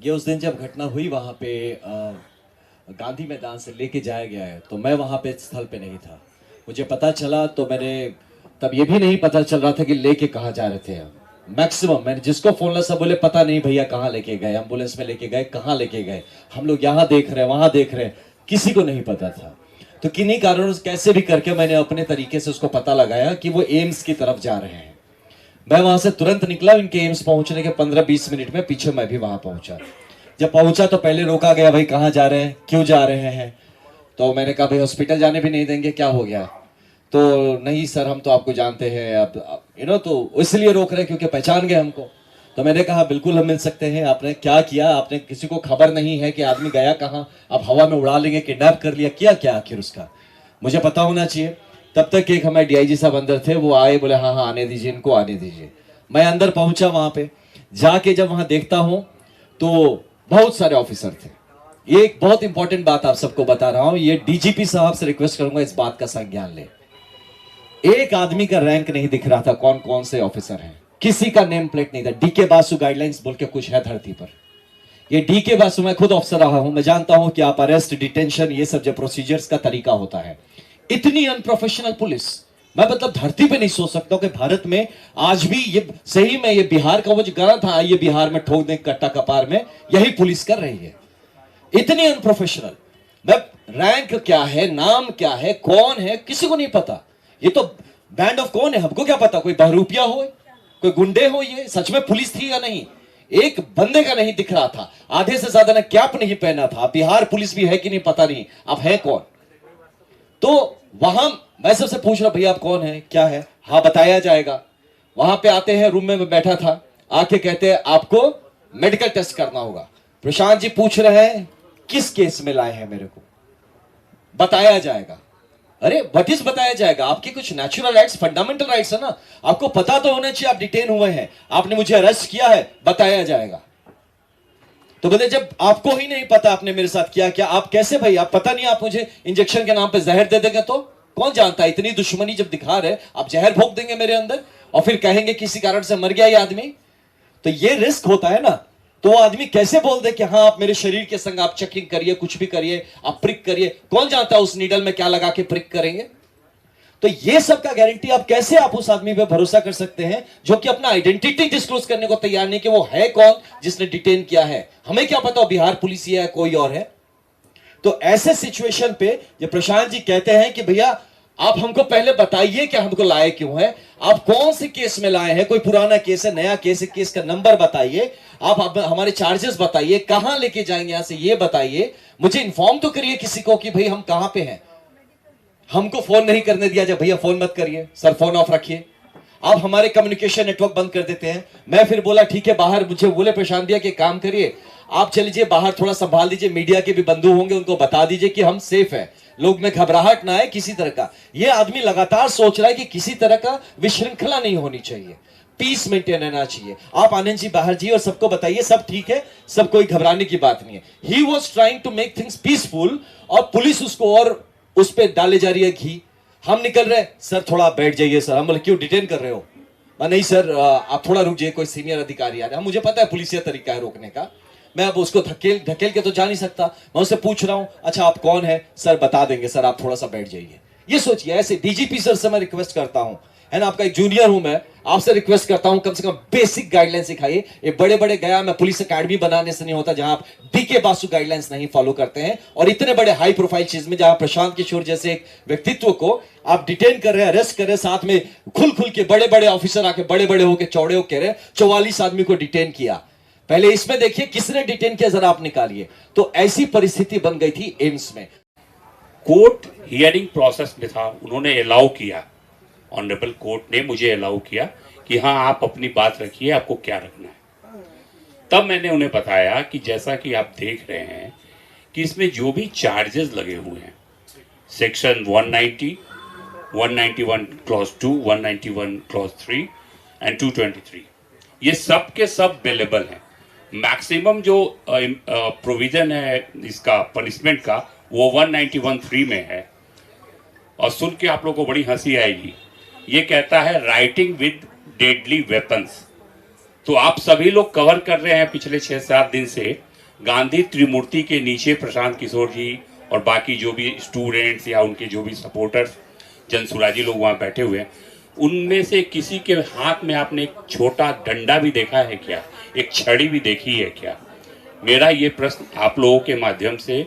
ये उस दिन जब घटना हुई वहाँ पे गांधी मैदान से लेके जाया गया है, तो मैं वहाँ पे स्थल पे नहीं था। मुझे पता चला तो मैंने तब ये भी नहीं पता चल रहा था कि लेके कहाँ जा रहे थे हम। मैक्सिमम मैंने जिसको फोन लगा सब बोले पता नहीं भैया कहाँ लेके गए, एम्बुलेंस में लेके गए, कहाँ लेके गए, हम लोग यहाँ देख रहे हैं वहाँ देख रहे हैं, किसी को नहीं पता था। तो किन्हीं कारणों से कैसे भी करके मैंने अपने तरीके से उसको पता लगाया कि वो एम्स की तरफ जा रहे हैं। मैं वहां से तुरंत निकला, इनके एम्स पहुंचने के 15-20 मिनट में पीछे मैं भी वहां पहुंचा। जब पहुंचा तो पहले रोका गया, भाई कहाँ जा रहे हैं, क्यों जा रहे हैं। तो मैंने कहा भाई हॉस्पिटल जाने भी नहीं देंगे, क्या हो गया। तो नहीं सर हम तो आपको जानते हैं, अब तो इसलिए रोक रहे हैं क्योंकि पहचान गए हमको। तो मैंने कहा बिल्कुल हम मिल सकते हैं। आपने क्या किया, आपने किसी को खबर नहीं है कि आदमी गया कहाँ, आप हवा में उड़ा लेंगे, किडनैप कर लिया, किया क्या आखिर उसका, मुझे पता होना चाहिए। तब तक एक हमारे डीआईजी साहब अंदर थे, वो आए, बोले हाँ हाँ आने दीजिए इनको, आने दीजिए। मैं अंदर पहुंचा, वहां पे जाके जब वहां देखता हूं तो बहुत सारे ऑफिसर थे। ये एक बहुत इंपॉर्टेंट बात आप सबको बता रहा हूं, ये डीजीपी साहब से रिक्वेस्ट करूंगा इस बात का संज्ञान ले। एक आदमी का रैंक नहीं दिख रहा था, कौन कौन से ऑफिसर हैं, किसी का नेम प्लेट नहीं था। डीके बासु गाइडलाइंस बोल के कुछ है धरती पर। ये डीके बासु, मैं खुद ऑफिसर रहा हूं, मैं जानता हूं कि आप अरेस्ट, डिटेंशन, ये सब जो प्रोसीजर्स का तरीका होता है। इतनी अनप्रोफेशनल पुलिस मैं मतलब धरती पे नहीं सोच सकता हूं कि भारत में आज भी ये सही में, ये बिहार का वो जो गाना था, ये बिहार में ठोक दें कट्टा कपार में, यही पुलिस कर रही है। इतनी अनप्रोफेशनल। मैं रैंक क्या है, नाम क्या है, कौन है, किसी को नहीं पता। ये तो बैंड ऑफ कौन है, हमको क्या पता, कोई बहरूपिया हो, कोई गुंडे हो, ये सच में पुलिस थी या नहीं, एक बंदे का नहीं दिख रहा था। आधे से ज्यादा ने कैप नहीं पहना था। बिहार पुलिस भी है कि नहीं पता नहीं, अब है कौन। तो वहां मैं सबसे पूछ रहा, भैया आप कौन है, क्या है, हाँ बताया जाएगा। वहां पे आते हैं, रूम में मैं बैठा था, आके कहते हैं आपको मेडिकल टेस्ट करना होगा। प्रशांत जी पूछ रहे हैं किस केस में लाए हैं मेरे को, बताया जाएगा। अरे व्हाट इज बताया जाएगा, आपके कुछ नेचुरल राइट्स, फंडामेंटल राइट्स है ना, आपको पता तो होना चाहिए आप डिटेन हुए हैं, आपने मुझे अरेस्ट किया है, बताया जाएगा। तो बोले जब आपको ही नहीं पता आपने मेरे साथ किया क्या, आप कैसे भाई, आप पता नहीं, आप मुझे इंजेक्शन के नाम पे जहर दे देंगे तो कौन जानता है। इतनी दुश्मनी जब दिखा रहे, आप जहर भोग देंगे मेरे अंदर और फिर कहेंगे किसी कारण से मर गया ये आदमी, तो ये रिस्क होता है ना। तो वो आदमी कैसे बोल दे कि हाँ आप मेरे शरीर के संग आप चेकिंग करिए, कुछ भी करिए, आप प्रिक करिए, कौन जानता है उस नीडल में क्या लगा के प्रिक करेंगे। तो ये सब का गारंटी आप कैसे, आप उस आदमी पे भरोसा कर सकते हैं जो कि अपना आइडेंटिटी डिस्क्लोज करने को तैयार नहीं कि वो है कौन जिसने डिटेन किया है। हमें क्या पता बिहार पुलिस है कोई और है। तो ऐसे सिचुएशन पे जब प्रशांत जी कहते हैं कि भैया आप हमको पहले बताइए कि हमको लाए क्यों है, आप कौन से केस में लाए हैं, कोई पुराना केस है, नया केस है, केस का नंबर बताइए, आप हमारे चार्जेस बताइए, कहां लेके जाएंगे यहां से ये बताइए, मुझे इन्फॉर्म तो करिए किसी को कि भाई हम कहां पे हैं। हमको फोन नहीं करने दिया जब, भैया फोन मत करिए सर, फोन ऑफ रखिए। आप हमारे कम्युनिकेशन नेटवर्क बंद कर देते हैं। मैं फिर बोला ठीक है बाहर, मुझे बोले प्रशांत भैया कि काम करिए आप चल लीजिए बाहर, थोड़ा संभाल दीजिए, मीडिया के भी बंधु होंगे उनको बता दीजिए कि हम सेफ है, लोग में घबराहट ना है किसी तरह का। ये आदमी लगातार सोच रहा है कि किसी तरह का विश्रृंखला नहीं होनी चाहिए, पीस मेंटेन रहना चाहिए। आप आनंद जी बाहर जी और सबको बताइए सब ठीक है, सब कोई घबराने की बात नहीं है। He was trying to make things peaceful और पुलिस उसको और उस पर डाले जा रही है घी। हम निकल रहे, सर थोड़ा बैठ जाइए सर। हम बोले क्यों डिटेन कर रहे हो, नहीं सर आप थोड़ा रुक जाइए, कोई सीनियर अधिकारी आ रहे हैं। मुझे पता है पुलिसिया तरीका है रोकने का, मैं अब उसको धकेल के तो जा नहीं सकता। मैं उससे पूछ रहा हूं अच्छा आप कौन है, सर बता देंगे सर, आप थोड़ा सा बैठ जाइए। ये सोचिए, ऐसे डीजीपी सर से मैं रिक्वेस्ट करता हूं, है ना, आपका एक जूनियर हूं मैं, आपसे रिक्वेस्ट करता हूं कम से कम बेसिक गाइडलाइंस सिखाइए। ये बड़े बड़े गया मैं पुलिस अकेडमी बनाने से नहीं होता जहां आप डीके बासु गाइडलाइंस नहीं फॉलो करते हैं, और इतने बड़े हाई प्रोफाइल चीज में जहां प्रशांत किशोर जैसे एक व्यक्तित्व को आप डिटेन कर रहे हैं, अरेस्ट कर रहे हैं, साथ में खुल के बड़े बड़े ऑफिसर आके बड़े बड़े होकर चौड़े होकर रहे, 44 आदमी को डिटेन किया। पहले इसमें देखिए किसने डिटेन किया, जरा आप निकालिए। तो ऐसी परिस्थिति बन गई थी एम्स में। कोर्ट हियरिंग प्रोसेस में था, उन्होंने अलाउ किया, ऑनरेबल कोर्ट ने मुझे अलाउ किया कि हाँ आप अपनी बात रखिए, आपको क्या रखना है। तब मैंने उन्हें बताया कि जैसा कि आप देख रहे हैं कि इसमें जो भी चार्जेस लगे हुए हैं, सेक्शन 190, 191 क्लॉज 2, 191 क्लॉज 3 एंड 223, ये सब के सब अवेलेबल हैं। मैक्सिमम जो प्रोविजन है इसका पनिशमेंट का वो 191(3) में है। और सुन के आप लोगों को बड़ी हंसी आएगी, ये कहता है राइटिंग विद डेडली वेपन्स। तो आप सभी लोग कवर कर रहे हैं पिछले 6-7 दिन से, गांधी त्रिमूर्ति के नीचे प्रशांत किशोर जी और बाकी जो भी स्टूडेंट्स या उनके जो भी सपोर्टर्स जनसुराजी लोग वहाँ बैठे हुए हैं, उनमें से किसी के हाथ में आपने एक छोटा डंडा भी देखा है क्या, एक छड़ी भी देखी है क्या? मेरा ये प्रश्न आप लोगों के माध्यम से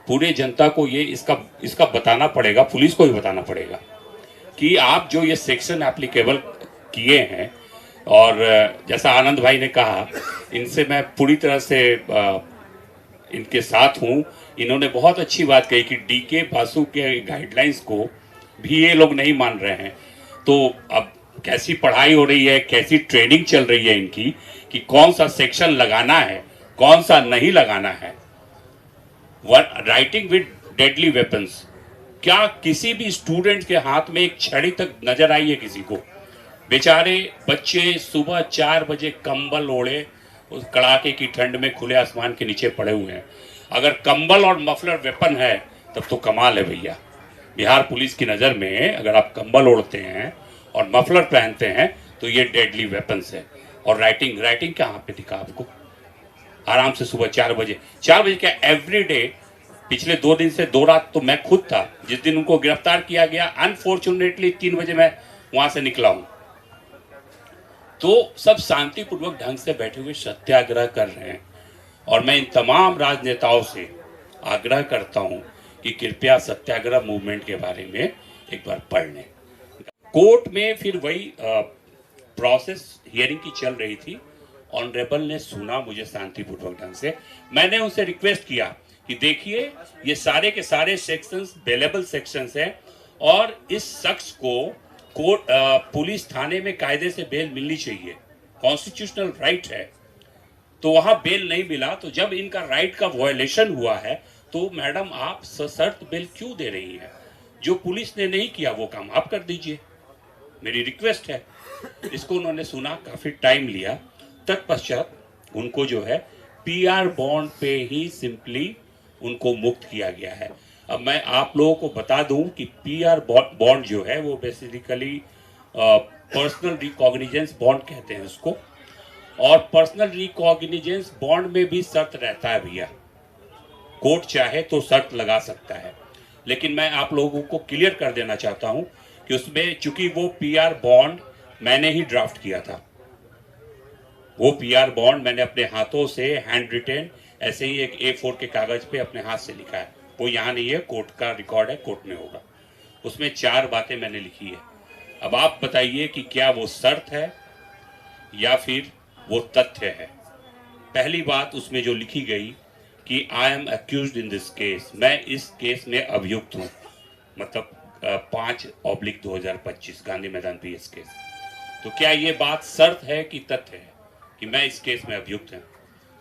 पूरे जनता को ये इसका बताना पड़ेगा, पुलिस को भी बताना पड़ेगा कि आप जो ये सेक्शन एप्लीकेबल किए हैं, और जैसा आनंद भाई ने कहा, इनसे मैं पूरी तरह से इनके साथ हूँ। इन्होंने बहुत अच्छी बात कही कि डीके बासु के गाइडलाइंस को भी ये लोग नहीं मान रहे हैं। तो अब कैसी पढ़ाई हो रही है, कैसी ट्रेनिंग चल रही है इनकी कि कौन सा सेक्शन लगाना है, कौन सा नहीं लगाना है। राइटिंग विद डेडली वेपन्स, क्या किसी भी स्टूडेंट के हाथ में एक छड़ी तक नजर आई है किसी को? बेचारे बच्चे सुबह 4 बजे कंबल ओढ़े उस कड़ाके की ठंड में खुले आसमान के नीचे पड़े हुए हैं। अगर कंबल और मफलर वेपन है तब तो कमाल है भैया। बिहार पुलिस की नज़र में अगर आप कंबल ओढ़ते हैं और मफलर पहनते हैं तो ये डेडली वेपन्स है। और राइटिंग कहाँ पे दिखा आपको? आराम से सुबह 4 बजे क्या एवरी डे पिछले 2 दिन से 2 रात तो मैं खुद था। जिस दिन उनको गिरफ्तार किया गया, अनफॉर्चुनेटली 3 बजे मैं वहां से निकला हूं। तो सब शांतिपूर्वक ढंग से बैठे हुए सत्याग्रह कर रहे हैं। और मैं इन तमाम राजनेताओं से आग्रह करता हूं कि कृपया सत्याग्रह मूवमेंट के बारे में एक बार पढ़ लें। कोर्ट में फिर वही प्रोसेस हियरिंग की चल रही थी। ऑनरेबल ने सुना मुझे शांतिपूर्वक ढंग से। मैंने उनसे रिक्वेस्ट किया कि देखिए, ये सारे के सारे सेक्शंस बेलेबल सेक्शंस हैं और इस शख्स को कोर्ट पुलिस थाने में कायदे से बेल मिलनी चाहिए, कॉन्स्टिट्यूशनल राइट है। तो वहां बेल नहीं मिला। तो जब इनका राइट का वायलेशन हुआ है तो मैडम आप सशर्त बेल क्यों दे रही हैं? जो पुलिस ने नहीं किया वो काम आप कर दीजिए, मेरी रिक्वेस्ट है। इसको उन्होंने सुना, काफी टाइम लिया। तत्पश्चात उनको जो है पीआर बॉन्ड पे ही सिंपली उनको मुक्त किया गया है। अब मैं आप लोगों को बता दूं कि पीआर बॉन्ड जो है वो बेसिकली पर्सनल रिकॉग्निजेंस बॉन्ड कहते हैं उसको। और पर्सनल रिकॉग्निजेंस बॉन्ड में भी शर्त रहता है भैया। कोर्ट चाहे तो शर्त लगा सकता है, लेकिन मैं आप लोगों को क्लियर कर देना चाहता हूं कि उसमें चूंकि वो पीआर बॉन्ड मैंने ही ड्राफ्ट किया था, वो पीआर बॉन्ड मैंने अपने हाथों से हैंड रिटेन ऐसे ही एक A4 के कागज पे अपने हाथ से लिखा है। वो यहाँ नहीं है, कोर्ट का रिकॉर्ड है, कोर्ट में होगा। उसमें 4 बातें मैंने लिखी है। अब आप बताइए कि क्या वो शर्त है या फिर वो तथ्य है। पहली बात उसमें जो लिखी गई कि I M accused in this case, मैं इस केस में अभियुक्त हूँ, मतलब 5/2025 गांधी मैदान PS केस। तो क्या ये बात शर्त है कि तथ्य है कि मैं इस केस में अभियुक्त हूँ?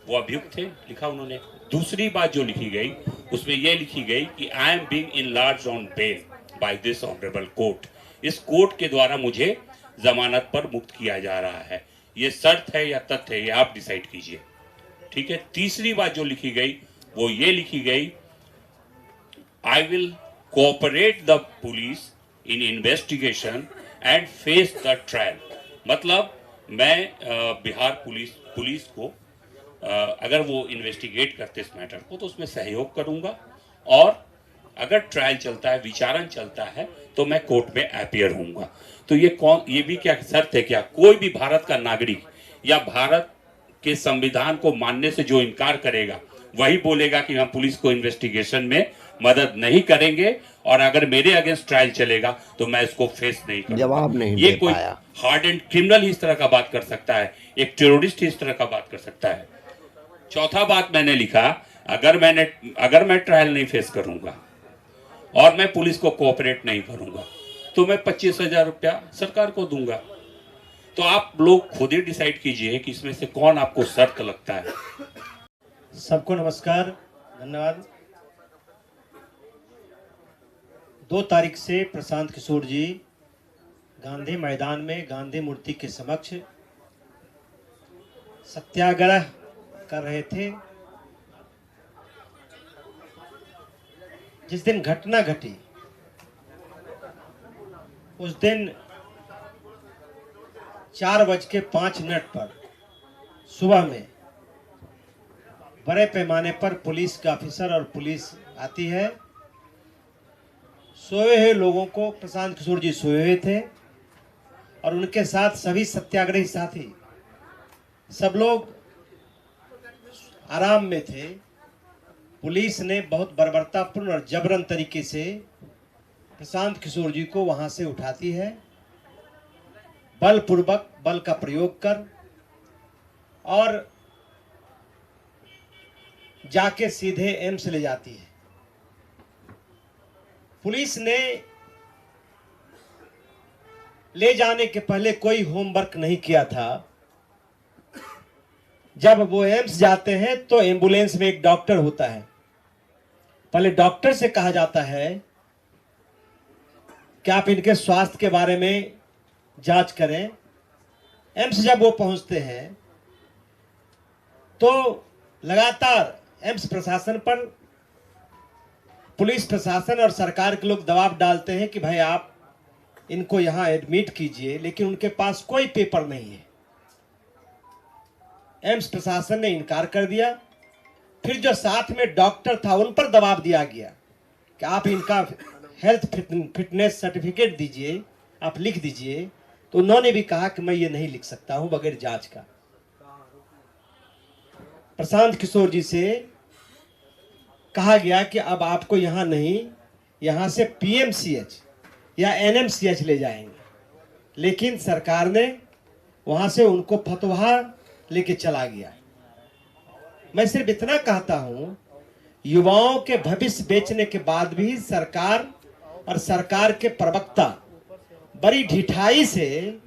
वो अभियुक्त थे, लिखा उन्होंने। दूसरी बात जो लिखी गई उसमें यह लिखी गई कि I am being enlarged on bail by this honourable court, इस कोर्ट के द्वारा मुझे जमानत पर मुक्त किया जा रहा है। ये शर्त है या तथ्य है, ये आप डिसाइड कीजिए, ठीक है। तीसरी बात जो लिखी गई वो ये लिखी गई, I will cooperate the police in investigation and face the trial. मतलब मैं बिहार पुलिस को अगर वो इन्वेस्टिगेट करते इस मैटर को तो उसमें सहयोग करूंगा, और अगर ट्रायल चलता है, विचारण चलता है, तो मैं कोर्ट में अपीयर होऊंगा। तो ये भी क्या शर्त है क्या? कोई भी भारत का नागरिक या भारत के संविधान को मानने से जो इनकार करेगा वही बोलेगा कि हम पुलिस को इन्वेस्टिगेशन में मदद नहीं करेंगे, और अगर मेरे अगेंस्ट ट्रायल चलेगा तो मैं इसको फेस नहीं करूंगा। जवाब नहीं ये दे कोई पाया। हार्ड एंड क्रिमिनल ही इस तरह का बात कर सकता है, एक टेररिस्ट ही इस तरह का बात कर सकता है। चौथा बात मैंने लिखा, अगर मैं ट्रायल नहीं फेस करूंगा और मैं पुलिस को कोऑपरेट नहीं करूंगा तो मैं 25,000 रुपया सरकार को दूंगा। तो आप लोग खुद ही डिसाइड कीजिए कि इसमें से कौन आपको शर्त लगता है। सबको नमस्कार, धन्यवाद। 2 तारीख से प्रशांत किशोर जी गांधी मैदान में गांधी मूर्ति के समक्ष सत्याग्रह कर रहे थे। जिस दिन घटना घटी उस दिन 4:05 पर सुबह में बड़े पैमाने पर पुलिस का ऑफिसर और पुलिस आती है। सोए हुए लोगों को प्रशांत किशोर जी सोए हुए थे और उनके साथ सभी सत्याग्रही साथी सब लोग आराम में थे। पुलिस ने बहुत बर्बरतापूर्ण और जबरन तरीके से प्रशांत किशोर जी को वहां से उठाती है, बलपूर्वक बल का प्रयोग कर, और जाके सीधे एम्स ले जाती है। पुलिस ने ले जाने के पहले कोई होमवर्क नहीं किया था। जब वो एम्स जाते हैं तो एम्बुलेंस में एक डॉक्टर होता है। पहले डॉक्टर से कहा जाता है कि आप इनके स्वास्थ्य के बारे में जांच करें। एम्स जब वो पहुंचते हैं तो लगातार एम्स प्रशासन पर पुलिस प्रशासन और सरकार के लोग दबाव डालते हैं कि भाई आप इनको यहां एडमिट कीजिए, लेकिन उनके पास कोई पेपर नहीं है। एम्स प्रशासन ने इनकार कर दिया। फिर जो साथ में डॉक्टर था उन पर दबाव दिया गया कि आप इनका हेल्थ फिटनेस सर्टिफिकेट दीजिए, आप लिख दीजिए। तो उन्होंने भी कहा कि मैं ये नहीं लिख सकता हूं बगैर जांच का। प्रशांत किशोर जी से कहा गया कि अब आपको यहां नहीं, यहां से पीएमसीएच या एनएमसीएच ले जाएंगे, लेकिन सरकार ने वहां से उनको फतवा लेके चला गया। मैं सिर्फ इतना कहता हूं, युवाओं के भविष्य बेचने के बाद भी सरकार और सरकार के प्रवक्ता बड़ी ढिठाई से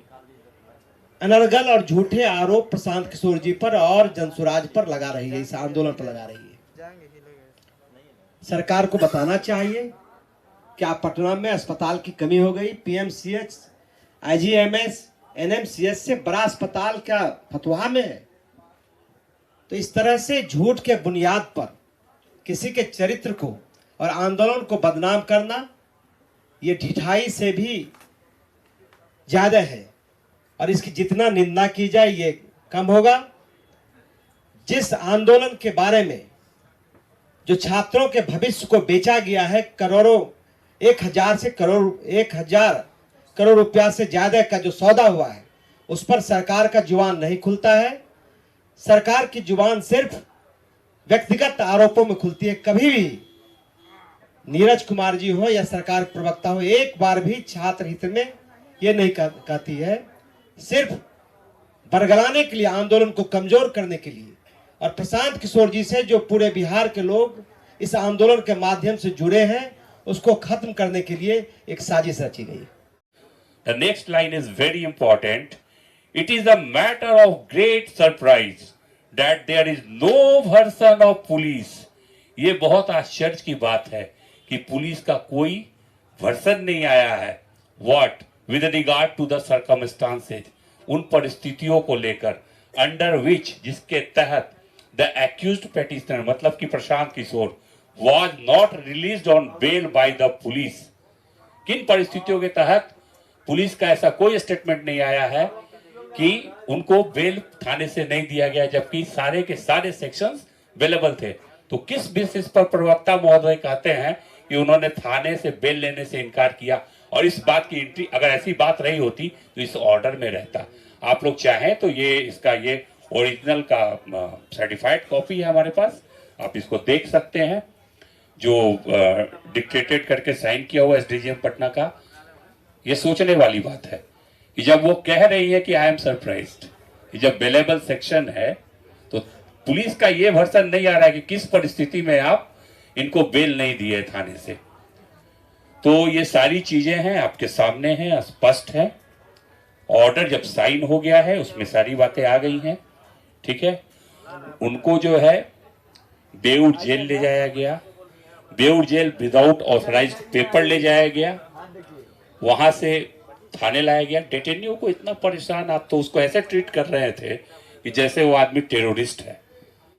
अनर्गल और झूठे आरोप प्रशांत किशोर जी पर और जनसुराज पर लगा रही है, इस आंदोलन पर लगा रही है। सरकार को बताना चाहिए कि आप पटना में अस्पताल की कमी हो गई, पीएमसीएच, आईजीएमएस, एनएमसीएच से बड़ा अस्पताल क्या फतवा में है? तो इस तरह से झूठ के बुनियाद पर किसी के चरित्र को और आंदोलन को बदनाम करना ये ढिठाई से भी ज्यादा है, और इसकी जितना निंदा की जाए ये कम होगा। जिस आंदोलन के बारे में जो छात्रों के भविष्य को बेचा गया है, करोड़ों 1000 करोड़ रुपया से ज्यादा का जो सौदा हुआ है, उस पर सरकार का जुबान नहीं खुलता है। सरकार की जुबान सिर्फ व्यक्तिगत आरोपों में खुलती है। कभी भी नीरज कुमार जी हो या सरकार प्रवक्ता हो, एक बार भी छात्र हित में ये नहीं कहती है। सिर्फ बरगलाने के लिए, आंदोलन को कमजोर करने के लिए, और प्रशांत किशोर जी से जो पूरे बिहार के लोग इस आंदोलन के माध्यम से जुड़े हैं, उसको खत्म करने के लिए एक साजिश रची गई। The next line is very important. It is a matter of great surprise that there is no version of police. ये बहुत आश्चर्य की बात है कि पुलिस का कोई वर्सन नहीं आया है। What? With regard to the circumstances, उन परिस्थितियों को लेकर, under which, जिसके तहत the accused petitioner, मतलब कि Prashant Kishor, was not released on bail by the police. किन परिस्थितियों के तहत पुलिस का ऐसा कोई स्टेटमेंट नहीं आया है कि उनको बेल थाने से नहीं दिया गया, जबकि सारे के सारे सेक्शंस अवेलेबल थे। तो किस बेसिस पर प्रवक्ता महोदय कहते हैं कि उन्होंने थाने से बेल लेने से इनकार किया? और इस बात की एंट्री, अगर ऐसी बात रही होती तो इस ऑर्डर में रहता। आप लोग चाहें तो ये ओरिजिनल का सर्टिफाइड कॉपी है हमारे पास, आप इसको देख सकते हैं, जो डिक्टेटेड करके साइन किया हुआ एसडीजीएम पटना का। ये सोचने वाली बात है कि जब वो कह रही है कि आई एम सरप्राइज्ड, जब बेलेबल सेक्शन है तो पुलिस का ये वर्सन नहीं आ रहा है कि किस परिस्थिति में आप इनको बेल नहीं दिए थाने से। तो ये सारी चीजें हैं, आपके सामने हैं, स्पष्ट है। ऑर्डर जब साइन हो गया है उसमें सारी बातें आ गई हैं, ठीक है। उनको जो है बेऊर जेल ले जाया गया, Beur jail without authorised paper ले जाया गया, वहां से थाने लाया गया। डेटेन्यू को इतना परेशान, आप तो उसको ऐसे ट्रीट कर रहे थे कि जैसे वो आदमी टेररिस्ट है।